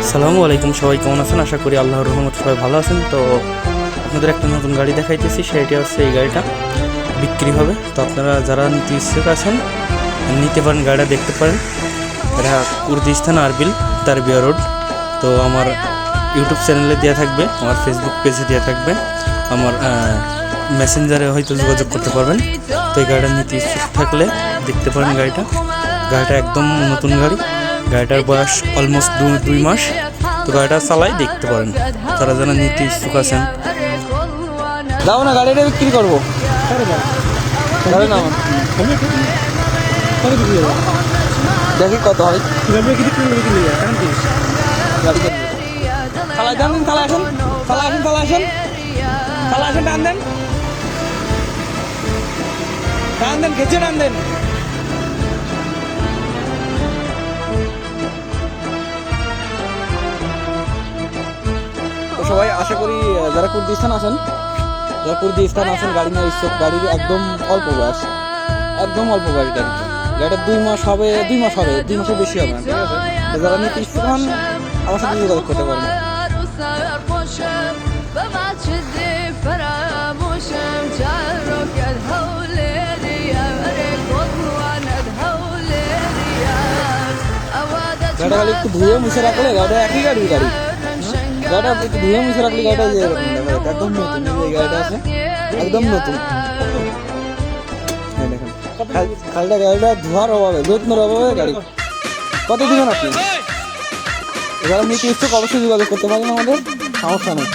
আসসালামু আলাইকুম, সবাই কেমন আছেন? আশা করি আল্লাহর রহমত সবাই ভালো আছেন। তো আপনাদের একটা নতুন গাড়ি দেখাইতেছি, সেটি হচ্ছে এই গাড়িটা বিক্রি হবে। তো আপনারা যারা নিতে ইচ্ছুক আছেন নিতে পারেন, গাড়িটা দেখতে পারেন। এটা কুর্দিস্তান আরবিল তারবিয়া রোড। তো আমার ইউটিউব চ্যানেলে দেওয়া থাকবে, আমার ফেসবুক পেজে দেওয়া থাকবে, আমার মেসেঞ্জারে হয়তো যোগাযোগ করতে পারবেন। তো এই গাড়িটা নিতে ইচ্ছুক থাকলে দেখতে পারেন। গাড়িটা একদম নতুন গাড়ি। গাড়িটার বয়স অলমোস্ট 2 মাস। তো গাড়িটা চালাই দেখতে পারেন যারা যারা নিতে ইচ্ছুক আছেন। যাবো না, গাড়িটা বিক্রি করবো। দেখি কত হয়। থালা দেন, থালা আসেন, থালা আসেন, থালা আসেন, থালা আসেন, টান দেন, টান দেন, খেঁচে টান দেন। তো সবাই আশা করি যারা কুর্দিস্তান আছেন গাড়ি নিয়ে ইচ্ছুক, গাড়ির একদম অল্প বয়স, একদম অল্প বয়স গাড়িটা 2 মাস হবে, 2 মাসের বেশি হবে না, ঠিক আছে? তো যারা নিতে ইচ্ছুক হন আমার সাথে যোগাযোগ করতে পারবেন। গাড়িটা খালি একটু ধুয়ে মুছে রাখলে, গাড়িটা একই গাড়িটা একটু ধুয়ে মুছে রাখলে গাড়িটা যে এরকম একদম নতুন। এই গাড়িটা আছে একদম নতুন। দেখেন গাড়িটা ধোয়ার অভাবে, যত্নের অভাবে গাড়ি। কত দিবেন আপনি? যারা নিতে ইচ্ছুক অবশ্যই যোগাযোগ করতে পারেন, আমাদের সমস্যা নেই।